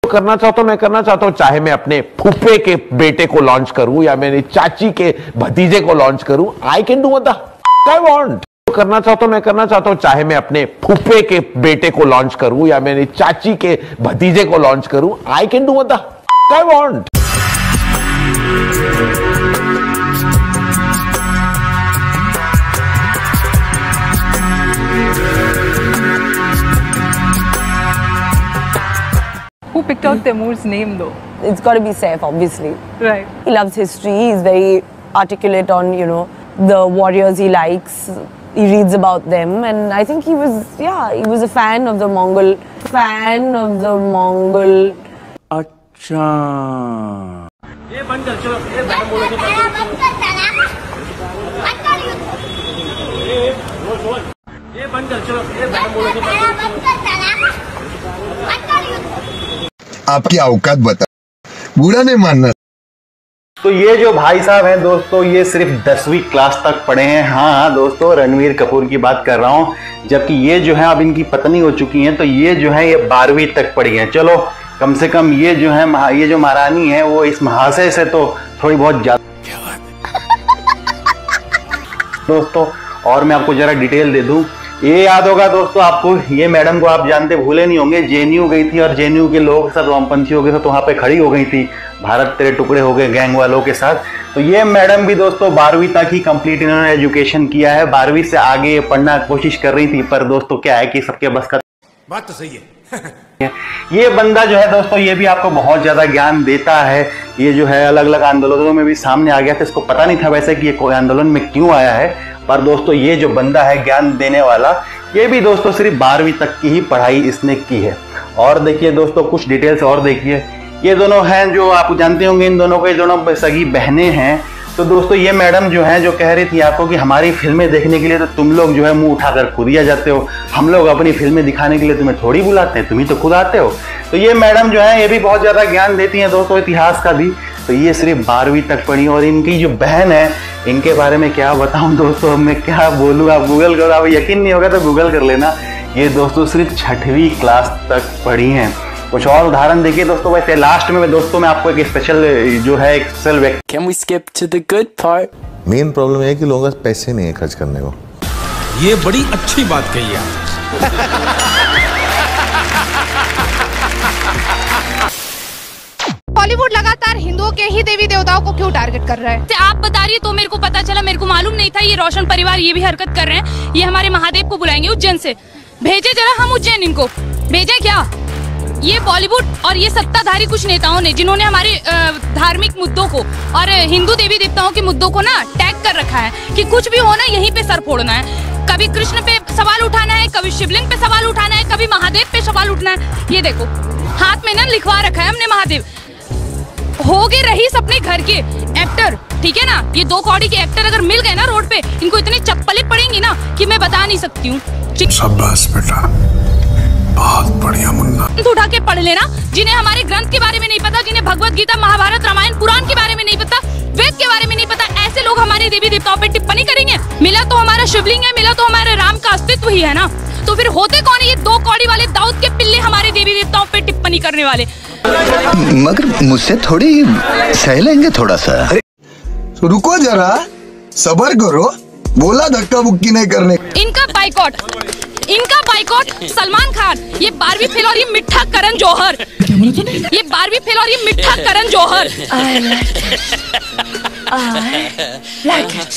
करना चाहता हूं मैं करना चाहता हूं, चाहे मैं अपने फूफे के बेटे को लॉन्च करूं या मेरी चाची के भतीजे को लॉन्च करूं, I can do what the I want. करना चाहता हूं मैं करना चाहता हूं, चाहे मैं अपने फूफे के बेटे को लॉन्च करूं या मेरी चाची के भतीजे को लॉन्च करूं, I can do what the I want. Who picked out Taimur's name though? It's got to be Saif, obviously. Right. He loves history. He's very articulate on, you know, the warriors he likes. He reads about them, and I think he was a fan of the Mongol. अच्छा। ये बंद कर, चलो ये madam बोलो तो ये बंद कर, चलो ये मैडम बोलो तो आपकी औकात बता, बुरा नहीं मानना। तो ये जो भाई साहब हैं दोस्तों, ये सिर्फ 10वीं क्लास तक पढ़े हैं। हाँ दोस्तों, रणवीर कपूर की बात कर रहा हूँ, जबकि ये जो है अब इनकी पत्नी हो चुकी हैं, तो ये जो है ये 12वीं तक पढ़ी हैं। चलो कम से कम ये जो है ये जो महारानी है वो इस महाशय से तो थोड़ी बहुत ज्यादा दोस्तों। और मैं आपको जरा डिटेल दे दूं, ये याद होगा दोस्तों आपको, ये मैडम को आप जानते भूले नहीं होंगे, जेएनयू गई थी और जेएनयू के लोगों के साथ, वामपंथियों के साथ वहां पे खड़ी हो गई थी, भारत तेरे टुकड़े हो गए गैंग वालों के साथ। तो ये मैडम भी दोस्तों 12वीं तक ही कंप्लीट इन्होंने एजुकेशन किया है। 12वीं से आगे पढ़ना कोशिश कर रही थी, पर दोस्तों क्या है कि सबके बस का बात तो सही है। ये बंदा जो है दोस्तों, ये भी आपको बहुत ज्यादा ज्ञान देता है। ये जो है अलग अलग आंदोलनों में भी सामने आ गया था, इसको पता नहीं था वैसे कि ये कोई आंदोलन में क्यों आया है, पर दोस्तों ये जो बंदा है ज्ञान देने वाला, ये भी दोस्तों सिर्फ 12वीं तक की ही पढ़ाई इसने की है। और देखिए दोस्तों कुछ डिटेल्स और देखिए, ये दोनों हैं जो आप जानते होंगे, इन दोनों के दोनों सगी बहनें हैं। तो दोस्तों ये मैडम जो है जो कह रही थी आपको कि हमारी फिल्में देखने के लिए तो तुम लोग जो है मुंह उठाकर खुद ही आ जाते हो, हम लोग अपनी फिल्में दिखाने के लिए तुम्हें थोड़ी बुलाते हैं, तुम ही तो खुद आते हो। तो ये मैडम जो है ये भी बहुत ज़्यादा ज्ञान देती हैं दोस्तों, इतिहास का भी। तो ये सिर्फ 12वीं तक पढ़ी, और इनकी जो बहन है इनके बारे में क्या बताऊं दोस्तों, मैं क्या बोलूँ, आप गूगल करो, आप यकीन नहीं होगा तो गूगल कर लेना। ये दोस्तों सिर्फ 6वीं क्लास तक पढ़ी हैं। कुछ और उदाहरण देखिए दोस्तों। वैसे लास्ट में दोस्तों मैं आपको एक स्पेशल जो है एक special Can we skip to the good part? Main problem है कि लोगों के पास पैसे नहीं है खर्च करने को। ये बड़ी अच्छी बात कही आप। बॉलीवुड लगातार हिंदुओं के ही देवी देवताओं को क्यों टारगेट कर रहा है? आप बता रही है तो मेरे को पता चला, मेरे को मालूम नहीं था। ये रोशन परिवार ये भी हरकत कर रहे हैं। ये हमारे महादेव को बुलाएंगे उज्जैन से, भेजे जरा हम उज्जैन, इनको भेजे क्या? ये बॉलीवुड और ये सत्ताधारी कुछ नेताओं ने, जिन्होंने हमारे धार्मिक मुद्दों को और हिंदू देवी देवताओं के मुद्दों को ना टैग कर रखा है कि कुछ भी हो ना यहीं पे सर फोड़ना है। कभी कृष्ण पे सवाल उठाना है, कभी शिवलिंग पे सवाल उठाना है, कभी महादेव पे सवाल उठना है। ये देखो हाथ में ना लिखवा रखा है हमने महादेव। होगे रहीस अपने घर के एक्टर, ठीक है ना? ये 2 कौड़ी के एक्टर अगर मिल गए ना रोड पे, इनको इतनी चप्पलें पड़ेंगी ना कि मैं बता नहीं सकती हूँ। शाबाश बेटा, बहुत बढ़िया मुन्ना। उठा के पढ़ लेना, जिन्हें हमारे ग्रंथ के बारे में नहीं पता, जिन्हें भगवत गीता, महाभारत, रामायण, पुराण के बारे में नहीं पता, वेद के बारे में नहीं पता, ऐसे लोग हमारे देवी देवताओं पे टिप्पणी करेंगे। मिला तो हमारा शिवलिंग है, मिला तो हमारे राम का अस्तित्व ही है ना, तो फिर होते कौन है ये 2 कौड़ी वाले दाऊद के पिल्ले हमारे देवी देवताओं पे टिप्पणी करने वाले? मगर मुझसे थोड़ी सह लेंगे थोड़ा सा। रुको जरा, सबर करो, बोला धक्का बुक्की नहीं करने। इनका बाइकॉट सलमान खान, ये 12वीं फेल और ये मिठा करण जौहर, ये 12वीं फेल और ये मिठा Karan Johar. I like it.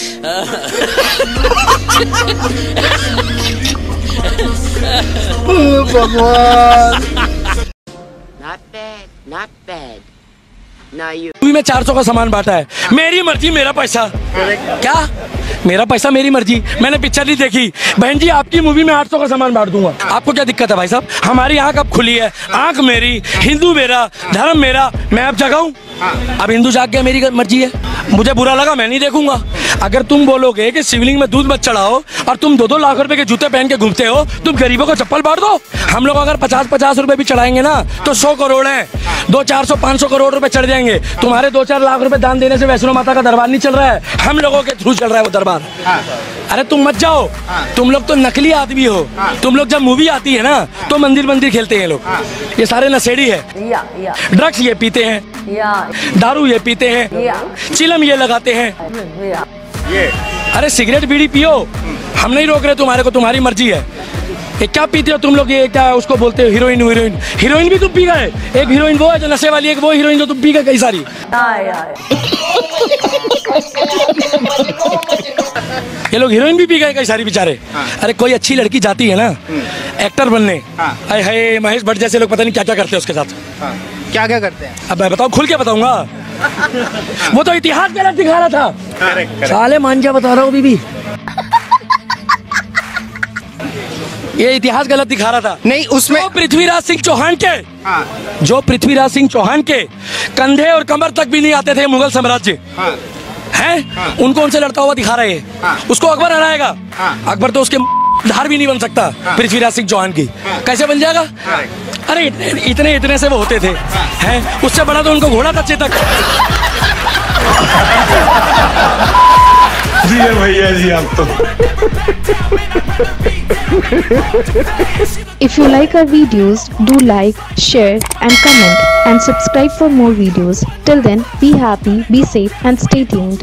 भगवान। Not bad. मूवी में 400 का सामान बांटा है, मेरी मर्जी मेरा पैसा। क्या? मेरा पैसा मेरी मर्जी, मैंने पिक्चर नहीं देखी। बहन जी आपकी मूवी में 800 का सामान बांट दूंगा, आपको क्या दिक्कत है भाई साहब? हमारी आंख अब खुली है, आंख मेरी, हिंदू मेरा, धर्म मेरा, मैं अब जगाऊं। अब हिंदू जाग गया, मेरी मर्जी है, मुझे बुरा लगा मैं नहीं देखूंगा। अगर तुम बोलोगे कि शिवलिंग में दूध मत चढ़ाओ और तुम 2-2 लाख रुपए के जूते पहन के घूमते हो, तुम गरीबों को चप्पल बांट दो। हम लोग अगर 50-50 रुपए भी चढ़ाएंगे ना तो 100 करोड़ हैं, 200-400-500 करोड़ रुपए चढ़ जाएंगे। तुम्हारे 2-4 लाख रुपए दान देने से वैष्णो माता का दरबार नहीं चल रहा है, हम लोगों के थ्रू चल रहा है वो दरबार। अरे तुम मत जाओ, तुम लोग तो नकली आदमी हो। तुम लोग जब मूवी आती है ना तो मंदिर खेलते हैं लोग, ये सारे नशेड़ी है। ड्रग्स ये पीते हैं, दारू ये पीते हैं, चिलम ये लगाते हैं। अरे सिगरेट बीड़ी पियो, हम नहीं रोक रहे तुम्हारे को, तुम्हारी मर्जी है। ये क्या पीते हो तुम लोग, ये क्या उसको बोलते हो, हीरोइन भी तुम पी गए। एक हीरोइन वो है जो नशे वाली, एक वो हीरोइन जो तुम पी गए कई सारी। ये लोग हीरोइन भी पी गए कई सारी बेचारे। अरे कोई अच्छी लड़की जाती है ना एक्टर बनने, हाय महेश भट्ट जैसे लोग पता नहीं क्या क्या करते हैं उसके साथ। क्या क्या करते हैं अब मैं बताऊं, खुल के बताऊंगा। वो तो इतिहास गलत दिखा रहा था, साले मांझा बता रहा हूँ बीबी, ये इतिहास गलत दिखा रहा था। नहीं उसमें पृथ्वीराज सिंह चौहान के, जो पृथ्वीराज सिंह चौहान के कंधे और कमर तक भी नहीं आते थे मुगल साम्राज्य हैं, उनको उनसे लड़ता हुआ दिखा रहे हैं। उसको अकबर हराएगा, अकबर तो उसके धार भी नहीं बन सकता पृथ्वीराज सिंह चौहान की, कैसे बन जाएगा? अरे इतने से वो होते थे हैं, उससे बड़ा तो उनको घोड़ा था चेतक। जी है भैया जी आप तो। If you like our videos, do like, share and comment and subscribe for more videos. Till then, be happy, be safe and stay tuned.